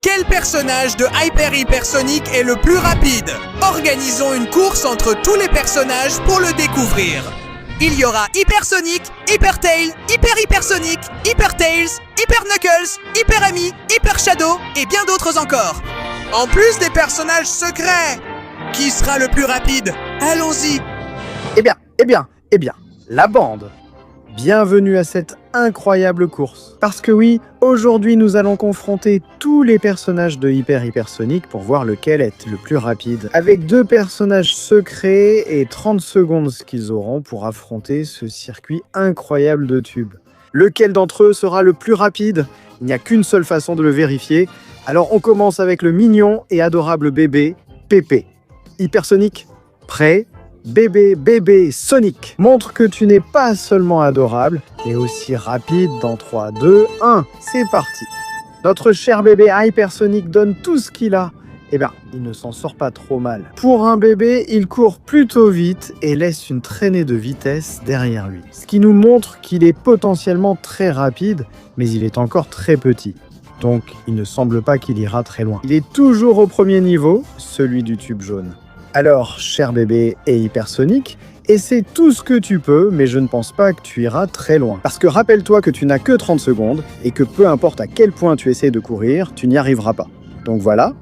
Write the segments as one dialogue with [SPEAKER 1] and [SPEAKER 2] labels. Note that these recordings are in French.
[SPEAKER 1] Quel personnage de Hyper Sonic est le plus rapide? Organisons une course entre tous les personnages pour le découvrir. Il y aura Hyper Sonic, Hyper Tail, Hyper Sonic, Hyper Tails, Hyper Knuckles, Hyper Amy, Hyper Shadow et bien d'autres encore. En plus des personnages secrets. Qui sera le plus rapide? Allons-y.
[SPEAKER 2] Eh bien, la bande. Bienvenue à cette incroyable course. Parce que oui, aujourd'hui nous allons confronter tous les personnages de Hyper Sonic pour voir lequel est le plus rapide. Avec 2 personnages secrets et 30 secondes qu'ils auront pour affronter ce circuit incroyable de tubes. Lequel d'entre eux sera le plus rapide? Il n'y a qu'une seule façon de le vérifier. Alors on commence avec le mignon et adorable bébé, Pépé. Hyper Sonic, prêt? Bébé Sonic. Montre que tu n'es pas seulement adorable, mais aussi rapide dans 3, 2, 1. C'est parti. Notre cher bébé Hyper Sonic donne tout ce qu'il a. Eh bien, il ne s'en sort pas trop mal. Pour un bébé, il court plutôt vite et laisse une traînée de vitesse derrière lui. Ce qui nous montre qu'il est potentiellement très rapide, mais il est encore très petit. Donc, il ne semble pas qu'il ira très loin. Il est toujours au premier niveau, celui du tube jaune. Alors, cher bébé et Hyper Sonic, essaie tout ce que tu peux, mais je ne pense pas que tu iras très loin. Parce que rappelle-toi que tu n'as que 30 secondes, et que peu importe à quel point tu essaies de courir, tu n'y arriveras pas. Donc voilà,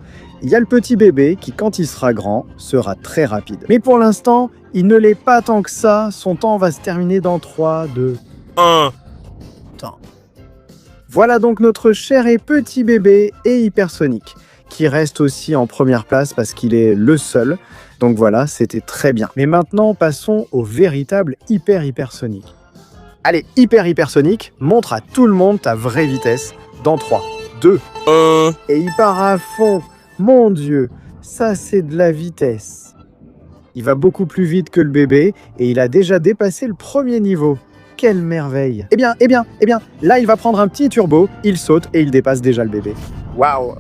[SPEAKER 2] il y a le petit bébé qui, quand il sera grand, sera très rapide. Mais pour l'instant, il ne l'est pas tant que ça, son temps va se terminer dans 3, 2, 1... Temps. Voilà donc notre cher et petit bébé et Hyper Sonic, qui reste aussi en première place parce qu'il est le seul. Donc voilà, c'était très bien. Mais maintenant, passons au véritable Hyper Sonic. Allez, Hyper Sonic, montre à tout le monde ta vraie vitesse dans 3, 2, 1. Et il part à fond. Mon Dieu, ça c'est de la vitesse. Il va beaucoup plus vite que le bébé et il a déjà dépassé le premier niveau. Quelle merveille. Eh bien, là il va prendre un petit turbo, il saute et il dépasse déjà le bébé. Waouh!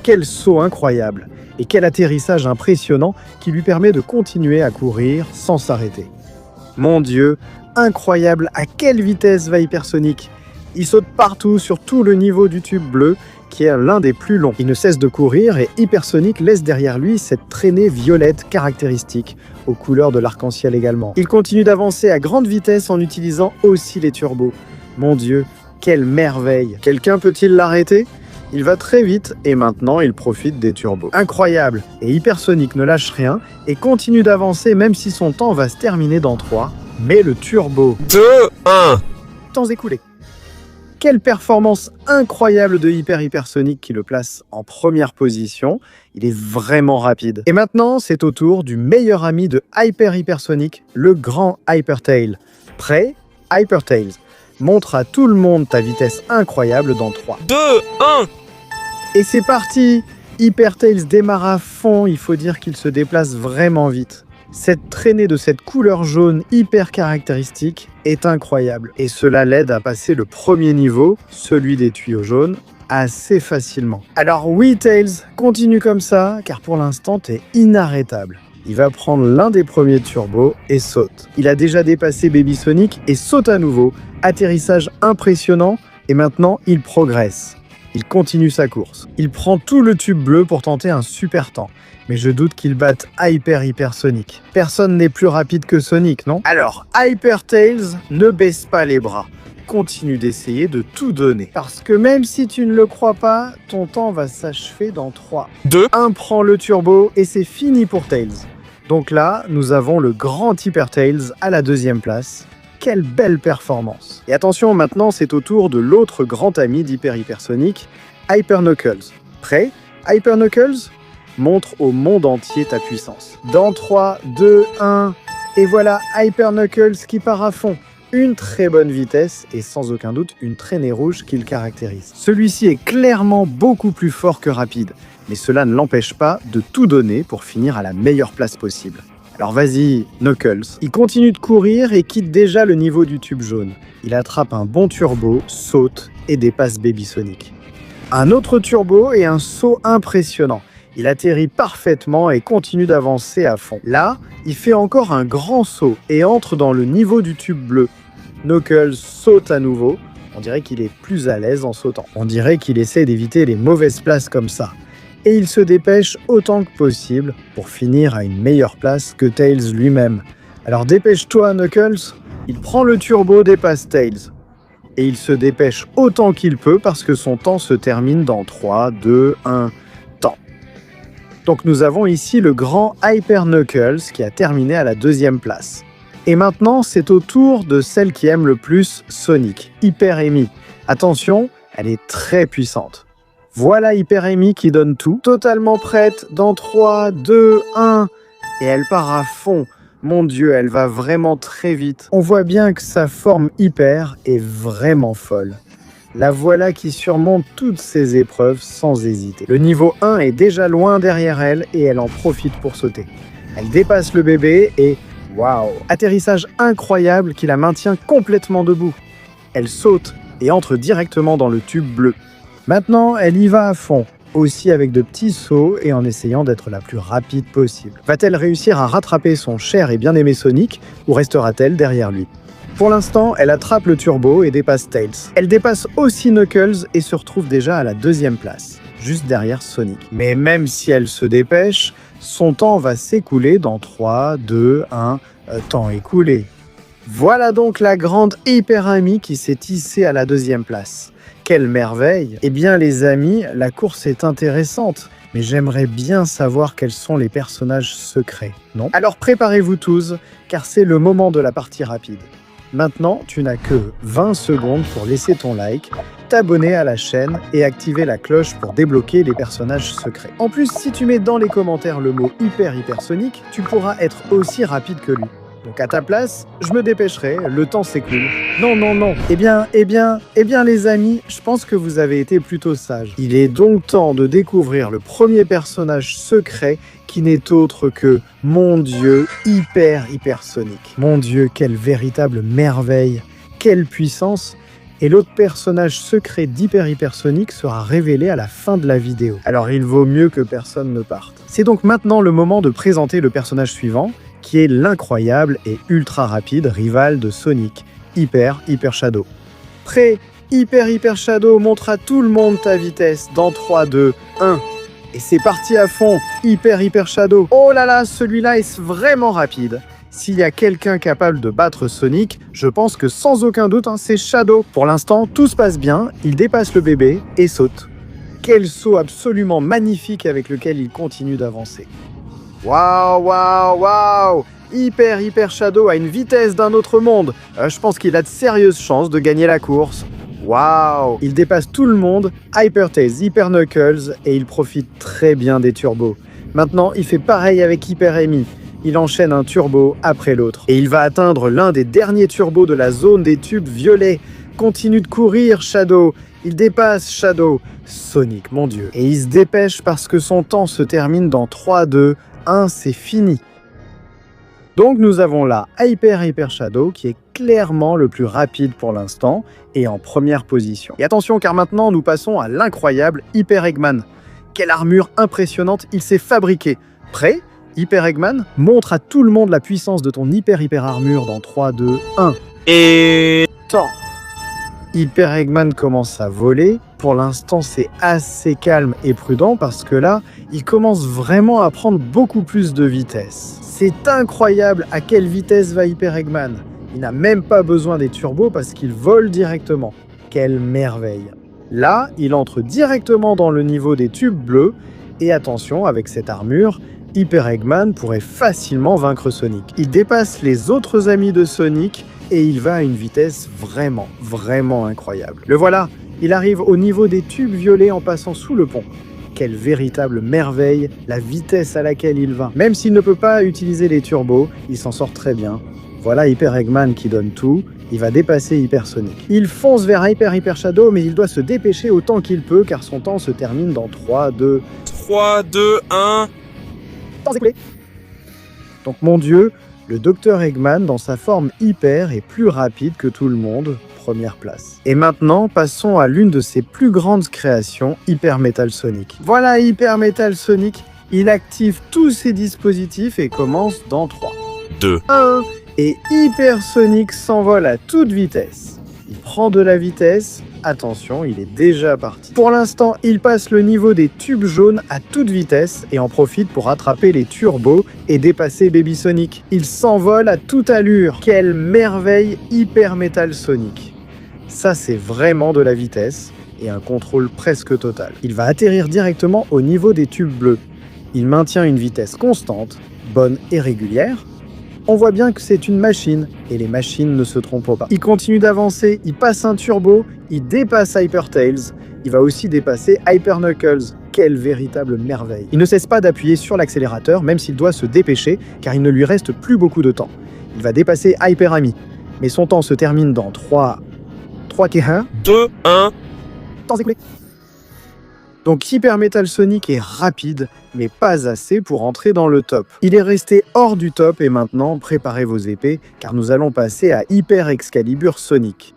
[SPEAKER 2] Quel saut incroyable et quel atterrissage impressionnant qui lui permet de continuer à courir sans s'arrêter. Mon Dieu, incroyable à quelle vitesse va Hyper Sonic. Il saute partout sur tout le niveau du tube bleu qui est l'un des plus longs. Il ne cesse de courir et Hyper Sonic laisse derrière lui cette traînée violette caractéristique aux couleurs de l'arc-en-ciel également. Il continue d'avancer à grande vitesse en utilisant aussi les turbos. Mon Dieu, quelle merveille. Quelqu'un peut-il l'arrêter ? Il va très vite et maintenant il profite des turbos. Incroyable! Et Hyper Sonic ne lâche rien et continue d'avancer même si son temps va se terminer dans 3. Mais le turbo...
[SPEAKER 1] 2, 1.
[SPEAKER 2] Temps écoulé. Quelle performance incroyable de Hyper Sonic qui le place en première position. Il est vraiment rapide. Et maintenant, c'est au tour du meilleur ami de Hyper Sonic, le grand Hyper Tail. Prêt? Hyper Tails. Montre à tout le monde ta vitesse incroyable dans 3,
[SPEAKER 1] 2, 1.
[SPEAKER 2] Et c'est parti! Hyper Tails démarre à fond, il faut dire qu'il se déplace vraiment vite. Cette traînée de cette couleur jaune hyper caractéristique est incroyable. Et cela l'aide à passer le premier niveau, celui des tuyaux jaunes, assez facilement. Alors oui Tails, continue comme ça, car pour l'instant t'es inarrêtable. Il va prendre l'un des premiers turbos et saute. Il a déjà dépassé Baby Sonic et saute à nouveau. Atterrissage impressionnant et maintenant il progresse. Il continue sa course. Il prend tout le tube bleu pour tenter un super temps. Mais je doute qu'il batte Hyper Sonic. Personne n'est plus rapide que Sonic, non? Alors, Hyper Tails, ne baisse pas les bras. Continue d'essayer de tout donner. Parce que même si tu ne le crois pas, ton temps va s'achever dans 3,
[SPEAKER 1] 2,
[SPEAKER 2] 1. Prend le turbo et c'est fini pour Tails. Donc là, nous avons le grand Hyper Tails à la 2e place. Quelle belle performance! Et attention, maintenant c'est au tour de l'autre grand ami d'Hyper Sonic, Hyper Knuckles. Prêt? Hyper Knuckles? Montre au monde entier ta puissance. Dans 3, 2, 1... Et voilà Hyper Knuckles qui part à fond. Une très bonne vitesse et sans aucun doute une traînée rouge qui le caractérise. Celui-ci est clairement beaucoup plus fort que rapide, mais cela ne l'empêche pas de tout donner pour finir à la meilleure place possible. Alors vas-y, Knuckles. Il continue de courir et quitte déjà le niveau du tube jaune. Il attrape un bon turbo, saute et dépasse Baby Sonic. Un autre turbo et un saut impressionnant. Il atterrit parfaitement et continue d'avancer à fond. Là, il fait encore un grand saut et entre dans le niveau du tube bleu. Knuckles saute à nouveau, On dirait qu'il est plus à l'aise en sautant. On dirait qu'il essaie d'éviter les mauvaises places comme ça. Et il se dépêche autant que possible pour finir à une meilleure place que Tails lui-même. Alors dépêche-toi, Knuckles. Il prend le turbo, dépasse Tails. Et il se dépêche autant qu'il peut parce que son temps se termine dans 3, 2, 1, temps. Donc nous avons ici le grand Hyper Knuckles qui a terminé à la 2e place. Et maintenant, c'est au tour de celle qui aime le plus Sonic, Hyper Amy. Attention, elle est très puissante. Voilà Hyper Amy qui donne tout, totalement prête dans 3, 2, 1, et elle part à fond. Mon Dieu, elle va vraiment très vite. On voit bien que sa forme hyper est vraiment folle. La voilà qui surmonte toutes ces épreuves sans hésiter. Le niveau 1 est déjà loin derrière elle et elle en profite pour sauter. Elle dépasse le bébé et waouh! Atterrissage incroyable qui la maintient complètement debout. Elle saute et entre directement dans le tube bleu. Maintenant, elle y va à fond, aussi avec de petits sauts et en essayant d'être la plus rapide possible. Va-t-elle réussir à rattraper son cher et bien-aimé Sonic ou restera-t-elle derrière lui? Pour l'instant, elle attrape le turbo et dépasse Tails. Elle dépasse aussi Knuckles et se retrouve déjà à la 2e place, juste derrière Sonic. Mais même si elle se dépêche, son temps va s'écouler dans 3, 2, 1, temps écoulé. Voilà donc la grande Hyper Amy qui s'est hissée à la 2e place. Quelle merveille! Eh bien les amis, la course est intéressante, mais j'aimerais bien savoir quels sont les personnages secrets, non? Alors préparez-vous tous, car c'est le moment de la partie rapide. Maintenant, tu n'as que 20 secondes pour laisser ton like, t'abonner à la chaîne et activer la cloche pour débloquer les personnages secrets. En plus, si tu mets dans les commentaires le mot hypersonique, tu pourras être aussi rapide que lui. Donc à ta place, je me dépêcherai, le temps s'écoule. Non. Eh bien les amis, je pense que vous avez été plutôt sages. Il est donc temps de découvrir le premier personnage secret qui n'est autre que, mon Dieu, hypersonique. Mon Dieu, quelle véritable merveille, quelle puissance. Et l'autre personnage secret d'hypersonique sera révélé à la fin de la vidéo. Alors il vaut mieux que personne ne parte. C'est donc maintenant le moment de présenter le personnage suivant, qui est l'incroyable et ultra rapide rival de Sonic, Hyper Shadow. Prêt, Hyper Shadow, montre à tout le monde ta vitesse dans 3, 2, 1. Et c'est parti à fond, Hyper Shadow. Oh là là, celui-là est vraiment rapide. S'il y a quelqu'un capable de battre Sonic, je pense que sans aucun doute, c'est Shadow. Pour l'instant, tout se passe bien, il dépasse le bébé et saute. Quel saut absolument magnifique avec lequel il continue d'avancer. Waouh! Hyper Shadow a une vitesse d'un autre monde. Je pense qu'il a de sérieuses chances de gagner la course. Waouh! Il dépasse tout le monde, Hyper Tails, Hyper Knuckles, et il profite très bien des turbos. Maintenant, il fait pareil avec Hyper Amy. Il enchaîne un turbo après l'autre. Et il va atteindre l'un des derniers turbos de la zone des tubes violets. Continue de courir, Shadow. Il dépasse Shadow. Sonic, mon Dieu. Et il se dépêche parce que son temps se termine dans 3, 2, 1, c'est fini. Donc nous avons là Hyper Shadow qui est clairement le plus rapide pour l'instant et en première position. Et attention car maintenant nous passons à l'incroyable Hyper Eggman. Quelle armure impressionnante il s'est fabriqué. Prêt? Hyper Eggman, montre à tout le monde la puissance de ton hyper armure dans 3, 2, 1. Et temps. Hyper Eggman commence à voler. Pour l'instant, c'est assez calme et prudent parce que là, il commence vraiment à prendre beaucoup plus de vitesse. C'est incroyable à quelle vitesse va Hyper Eggman. Il n'a même pas besoin des turbos parce qu'il vole directement. Quelle merveille. Là, il entre directement dans le niveau des tubes bleus. Et attention, avec cette armure, Hyper Eggman pourrait facilement vaincre Sonic. Il dépasse les autres amis de Sonic et il va à une vitesse vraiment incroyable. Le voilà, il arrive au niveau des tubes violets en passant sous le pont. Quelle véritable merveille, la vitesse à laquelle il va. Même s'il ne peut pas utiliser les turbos, il s'en sort très bien. Voilà Hyper Eggman qui donne tout, il va dépasser Hyper Sonic. Il fonce vers Hyper Shadow, mais il doit se dépêcher autant qu'il peut car son temps se termine dans 3, 2,
[SPEAKER 1] 1...
[SPEAKER 2] Temps écoulé. Donc mon Dieu, le Dr Eggman dans sa forme hyper est plus rapide que tout le monde, première place. Et maintenant, passons à l'une de ses plus grandes créations, Hyper Metal Sonic. Voilà Hyper Metal Sonic, il active tous ses dispositifs et commence dans 3,
[SPEAKER 1] 2,
[SPEAKER 2] 1, et Hyper Sonic s'envole à toute vitesse. Il prend de la vitesse. Attention, il est déjà parti. Pour l'instant, il passe le niveau des tubes jaunes à toute vitesse et en profite pour rattraper les turbos et dépasser Baby Sonic. Il s'envole à toute allure. Quelle merveille Hyper Metal Sonic. Ça, c'est vraiment de la vitesse et un contrôle presque total. Il va atterrir directement au niveau des tubes bleus. Il maintient une vitesse constante, bonne et régulière. On voit bien que c'est une machine, et les machines ne se trompent pas. Il continue d'avancer, il passe un turbo, il dépasse Hyper Tails, il va aussi dépasser Hyper Knuckles. Quelle véritable merveille. Il ne cesse pas d'appuyer sur l'accélérateur, même s'il doit se dépêcher, car il ne lui reste plus beaucoup de temps. Il va dépasser Hyper Amy, mais son temps se termine dans 3, 1,
[SPEAKER 3] 2, 1.
[SPEAKER 2] Temps écoulé. Donc Hyper Metal Sonic est rapide, mais pas assez pour entrer dans le top. Il est resté hors du top et maintenant, préparez vos épées, car nous allons passer à Hyper Excalibur Sonic.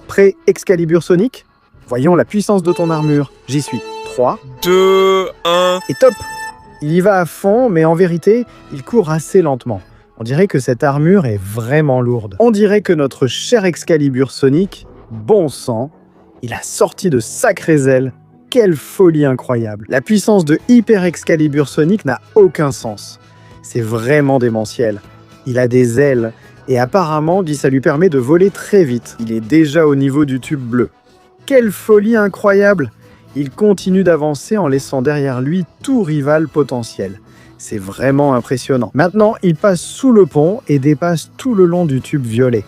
[SPEAKER 2] Prêt Excalibur Sonic? Voyons la puissance de ton armure. J'y suis. 3,
[SPEAKER 3] 2, 1.
[SPEAKER 2] et top! Il y va à fond, mais en vérité, il court assez lentement. On dirait que cette armure est vraiment lourde. On dirait que notre cher Excalibur Sonic, bon sang, il a sorti de sacrées ailes. Quelle folie incroyable! La puissance de Hyper Excalibur Sonic n'a aucun sens. C'est vraiment démentiel. Il a des ailes, et apparemment, ça lui permet de voler très vite. Il est déjà au niveau du tube bleu. Quelle folie incroyable! Il continue d'avancer en laissant derrière lui tout rival potentiel. C'est vraiment impressionnant. Maintenant, il passe sous le pont et dépasse tout le long du tube violet.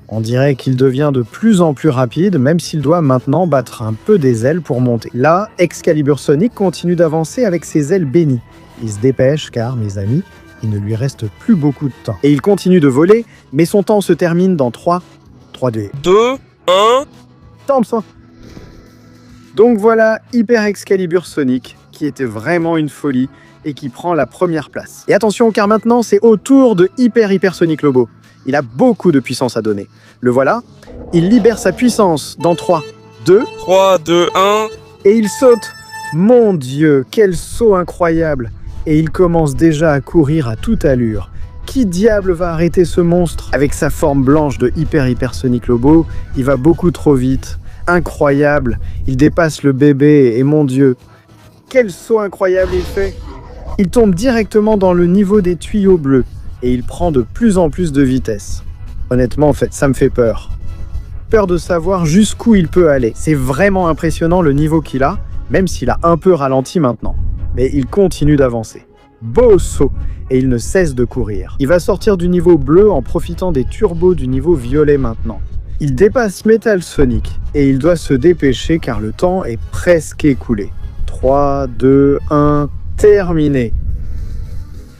[SPEAKER 2] On dirait qu'il devient de plus en plus rapide, même s'il doit maintenant battre un peu des ailes pour monter. Là, Excalibur Sonic continue d'avancer avec ses ailes bénies. Il se dépêche car, mes amis, il ne lui reste plus beaucoup de temps. Et il continue de voler, mais son temps se termine dans 3, 2,
[SPEAKER 3] 1.
[SPEAKER 2] temps. Donc voilà, Hyper Excalibur Sonic, qui était vraiment une folie et qui prend la première place. Et attention, car maintenant, c'est au tour de Hyper Sonic Lobo. Il a beaucoup de puissance à donner. Le voilà, il libère sa puissance dans 3, 2,
[SPEAKER 3] 3, 2, 1.
[SPEAKER 2] et il saute. Mon Dieu, quel saut incroyable! Et il commence déjà à courir à toute allure. Qui diable va arrêter ce monstre? Avec sa forme blanche de Hyper Sonic Lobo, il va beaucoup trop vite. Incroyable, il dépasse le bébé et mon Dieu, quel saut incroyable il fait! Il tombe directement dans le niveau des tuyaux bleus. Et il prend de plus en plus de vitesse. Honnêtement, en fait, ça me fait peur. Peur de savoir jusqu'où il peut aller. C'est vraiment impressionnant le niveau qu'il a, même s'il a un peu ralenti maintenant. Mais il continue d'avancer. Beau saut! Et il ne cesse de courir. Il va sortir du niveau bleu en profitant des turbos du niveau violet maintenant. Il dépasse Metal Sonic et il doit se dépêcher car le temps est presque écoulé. 3, 2, 1, terminé!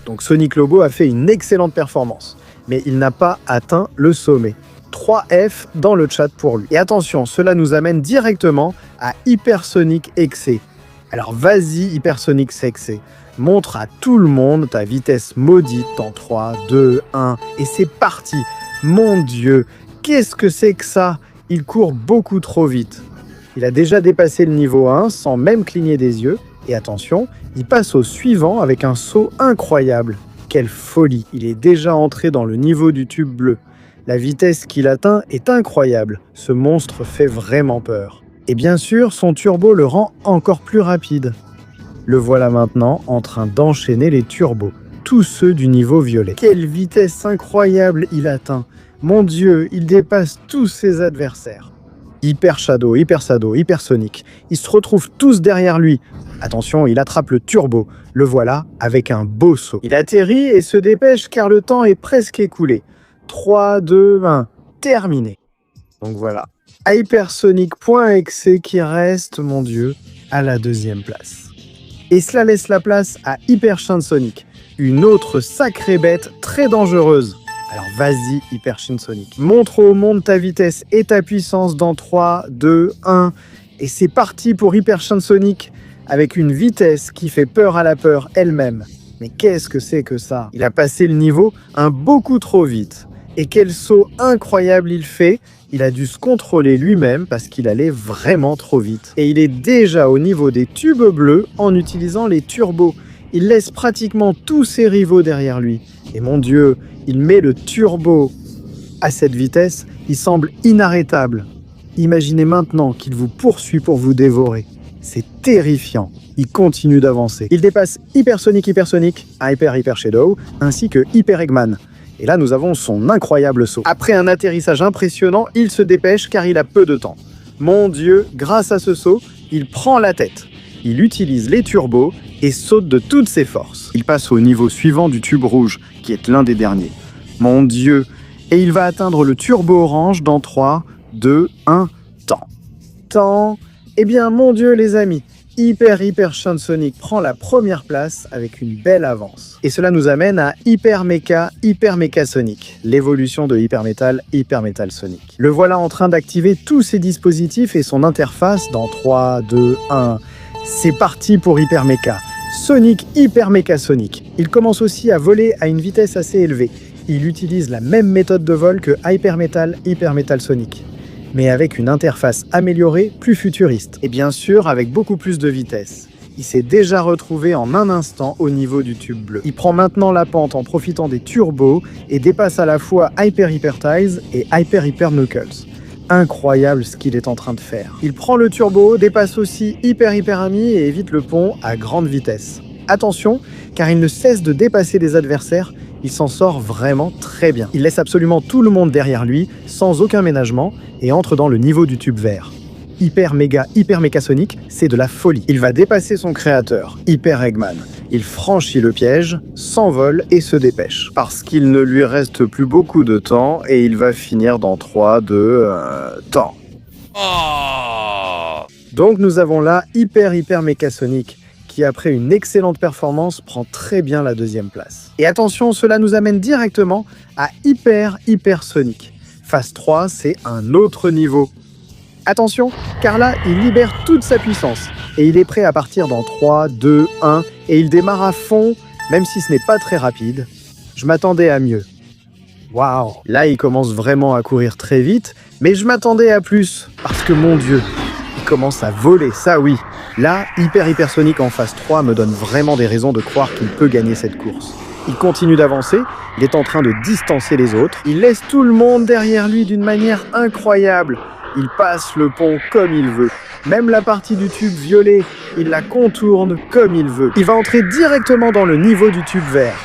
[SPEAKER 2] Donc Sonic Lobo a fait une excellente performance, mais il n'a pas atteint le sommet. 3F dans le chat pour lui. Et attention, cela nous amène directement à Hyper Sonic XC. Alors vas-y Hyper Sonic XC, montre à tout le monde ta vitesse maudite en 3, 2, 1, et c'est parti! Mon Dieu, qu'est-ce que c'est que ça? Il court beaucoup trop vite. Il a déjà dépassé le niveau 1 sans même cligner des yeux. Et attention, il passe au suivant avec un saut incroyable. Quelle folie! Il est déjà entré dans le niveau du tube bleu. La vitesse qu'il atteint est incroyable. Ce monstre fait vraiment peur. Et bien sûr, son turbo le rend encore plus rapide. Le voilà maintenant en train d'enchaîner les turbos. Tous ceux du niveau violet. Quelle vitesse incroyable il atteint! Mon Dieu, il dépasse tous ses adversaires. Hyper Shadow, Hyper Sonic. Ils se retrouvent tous derrière lui. Attention, il attrape le turbo. Le voilà avec un beau saut. Il atterrit et se dépêche car le temps est presque écoulé. 3, 2, 1, terminé. Donc voilà. Hypersonic.exe qui reste, mon Dieu, à la deuxième place. Et cela laisse la place à Hyper Sonic, une autre sacrée bête très dangereuse. Alors vas-y Hyper Sonic, montre au monde ta vitesse et ta puissance dans 3, 2, 1. Et c'est parti pour Hyper Sonic, avec une vitesse qui fait peur à la peur elle-même. Mais qu'est-ce que c'est que ça? Il a passé le niveau beaucoup trop vite. Et quel saut incroyable il fait! Il a dû se contrôler lui-même parce qu'il allait vraiment trop vite. Et il est déjà au niveau des tubes bleus en utilisant les turbos. Il laisse pratiquement tous ses rivaux derrière lui. Et mon Dieu, il met le turbo à cette vitesse Il semble inarrêtable. Imaginez maintenant qu'il vous poursuit pour vous dévorer. C'est terrifiant. Il continue d'avancer. Il dépasse Hypersonic, Hyper Shadow, ainsi que Hyper Eggman. Et là, nous avons son incroyable saut. Après un atterrissage impressionnant, il se dépêche car il a peu de temps. Mon Dieu, grâce à ce saut, il prend la tête. Il utilise les turbos et saute de toutes ses forces. Il passe au niveau suivant du tube rouge, qui est l'un des derniers. Mon Dieu! Et il va atteindre le turbo orange dans 3, 2, 1, temps. Eh bien, mon Dieu, les amis, Hyper Sonic prend la première place avec une belle avance. Et cela nous amène à Hyper Mecha Sonic, l'évolution de Hyper Metal Sonic. Le voilà en train d'activer tous ses dispositifs et son interface dans 3, 2, 1. C'est parti pour Hyper Mecha. Sonic Hyper Mecha Sonic. Il commence aussi à voler à une vitesse assez élevée. Il utilise la même méthode de vol que Hyper Metal Sonic, mais avec une interface améliorée, plus futuriste. Et bien sûr, avec beaucoup plus de vitesse. Il s'est déjà retrouvé en un instant au niveau du tube bleu. Il prend maintenant la pente en profitant des turbos et dépasse à la fois Hyper Tails et Hyper Knuckles. Incroyable ce qu'il est en train de faire. Il prend le turbo, dépasse aussi Hyper Ami et évite le pont à grande vitesse. Attention, car il ne cesse de dépasser les adversaires. Il s'en sort vraiment très bien. Il laisse absolument tout le monde derrière lui, sans aucun ménagement, et entre dans le niveau du tube vert. Hyper Mecha Sonic, c'est de la folie. Il va dépasser son créateur, Hyper Eggman. Il franchit le piège, s'envole et se dépêche. Parce qu'il ne lui reste plus beaucoup de temps, et il va finir dans 3, 2, temps. Donc nous avons là Hyper Mecha Sonic, qui après une excellente performance prend très bien la deuxième place. Et attention, cela nous amène directement à Hyper Sonic. Phase 3, c'est un autre niveau. Attention, car là, il libère toute sa puissance. Et il est prêt à partir dans 3, 2, 1, et il démarre à fond, même si ce n'est pas très rapide. Je m'attendais à mieux. Waouh! Là, il commence vraiment à courir très vite, mais je m'attendais à plus, parce que mon Dieu, il commence à voler, ça oui. Là, Hyper Sonic en phase 3 me donne vraiment des raisons de croire qu'il peut gagner cette course. Il continue d'avancer, il est en train de distancer les autres, il laisse tout le monde derrière lui d'une manière incroyable. Il passe le pont comme il veut. Même la partie du tube violet, il la contourne comme il veut. Il va entrer directement dans le niveau du tube vert.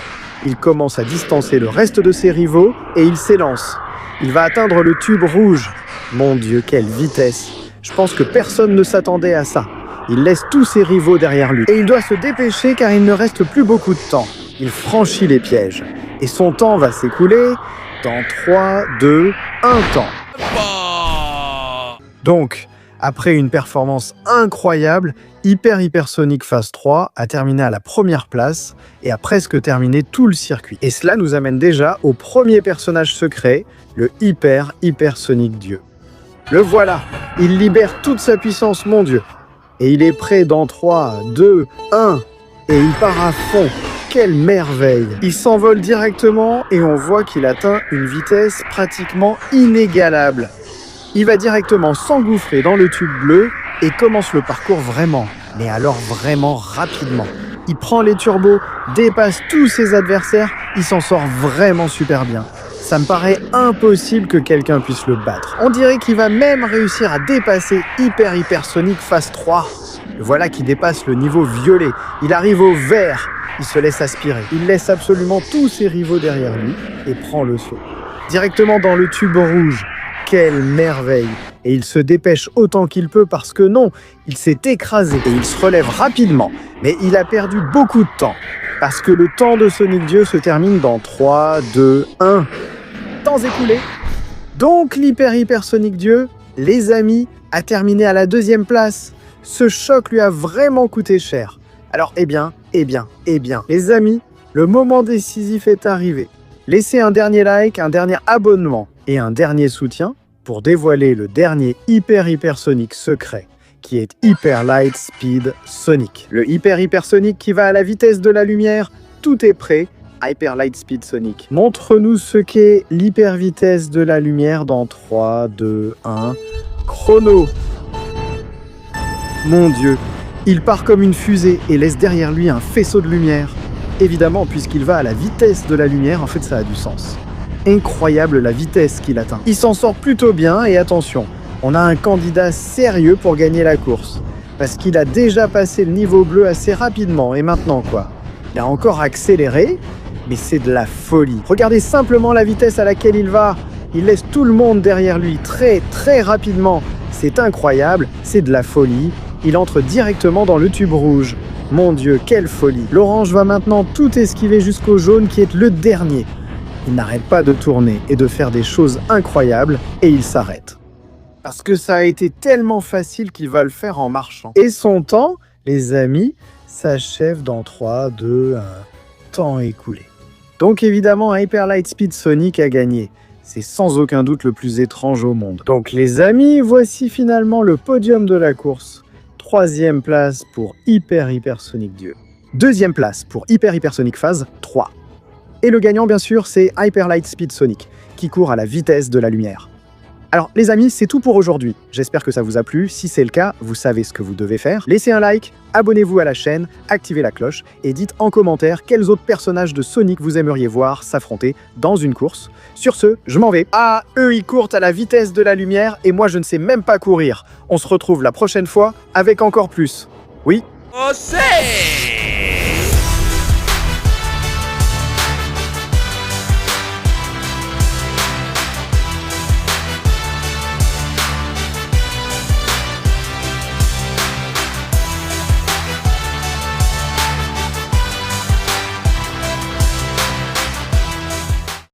[SPEAKER 2] Il commence à distancer le reste de ses rivaux et il s'élance. Il va atteindre le tube rouge. Mon Dieu, quelle vitesse! Je pense que personne ne s'attendait à ça. Il laisse tous ses rivaux derrière lui. Et il doit se dépêcher car il ne reste plus beaucoup de temps. Il franchit les pièges. Et son temps va s'écouler dans 3, 2, 1 temps. Donc, après une performance incroyable, Hyper Sonic Phase 3 a terminé à la première place et a presque terminé tout le circuit. Et cela nous amène déjà au premier personnage secret, le Hyper Sonic Dieu. Le voilà, il libère toute sa puissance, mon Dieu. Et il est prêt dans 3, 2, 1, et il part à fond. Quelle merveille! Il s'envole directement et on voit qu'il atteint une vitesse pratiquement inégalable. Il va directement s'engouffrer dans le tube bleu et commence le parcours vraiment, mais alors vraiment rapidement. Il prend les turbos, dépasse tous ses adversaires, il s'en sort vraiment super bien. Ça me paraît impossible que quelqu'un puisse le battre. On dirait qu'il va même réussir à dépasser Hyper Sonic Phase 3. Le voilà qui dépasse le niveau violet. Il arrive au vert. Il se laisse aspirer. Il laisse absolument tous ses rivaux derrière lui et prend le saut. Directement dans le tube rouge. Quelle merveille! Et il se dépêche autant qu'il peut parce que non, il s'est écrasé et il se relève rapidement. Mais il a perdu beaucoup de temps parce que le temps de Sonic Dieu se termine dans 3, 2, 1. Temps écoulé. Donc l'Hyper Sonic Dieu, les amis, a terminé à la deuxième place. Ce choc lui a vraiment coûté cher. Alors eh bien, les amis, le moment décisif est arrivé. Laissez un dernier like, un dernier abonnement et un dernier soutien pour dévoiler le dernier Hyper Sonic secret, qui est Hyper Light Speed Sonic. Le Hyper Sonic qui va à la vitesse de la lumière, tout est prêt. Hyper Light Speed Sonic. Montre-nous ce qu'est l'hyper vitesse de la lumière dans 3, 2, 1, chrono. Mon Dieu, il part comme une fusée et laisse derrière lui un faisceau de lumière. Évidemment, puisqu'il va à la vitesse de la lumière, en fait ça a du sens. incroyable la vitesse qu'il atteint. Il s'en sort plutôt bien et attention, on a un candidat sérieux pour gagner la course. Parce qu'il a déjà passé le niveau bleu assez rapidement et maintenant quoi? Il a encore accéléré, mais c'est de la folie. Regardez simplement la vitesse à laquelle il va. Il laisse tout le monde derrière lui très très rapidement. C'est incroyable, c'est de la folie. Il entre directement dans le tube rouge. Mon Dieu, quelle folie! L'orange va maintenant tout esquiver jusqu'au jaune qui est le dernier. Il n'arrête pas de tourner et de faire des choses incroyables et il s'arrête. Parce que ça a été tellement facile qu'il va le faire en marchant. Et son temps, les amis, s'achève dans 3, 2, 1. Temps écoulé. Donc évidemment, Hyper Lightspeed Sonic a gagné. C'est sans aucun doute le plus étrange au monde. Donc les amis, voici finalement le podium de la course. 3e place pour Hyper Sonic Dieu. 2e place pour Hyper Sonic Phase 3. Et le gagnant, bien sûr, c'est Hyper Lightspeed Sonic, qui court à la vitesse de la lumière. Alors les amis, c'est tout pour aujourd'hui. J'espère que ça vous a plu. Si c'est le cas, vous savez ce que vous devez faire. Laissez un like, abonnez-vous à la chaîne, activez la cloche et dites en commentaire quels autres personnages de Sonic vous aimeriez voir s'affronter dans une course. Sur ce, je m'en vais. Ah, eux ils courent à la vitesse de la lumière et moi je ne sais même pas courir. On se retrouve la prochaine fois avec encore plus. Oui.
[SPEAKER 1] Oh c'est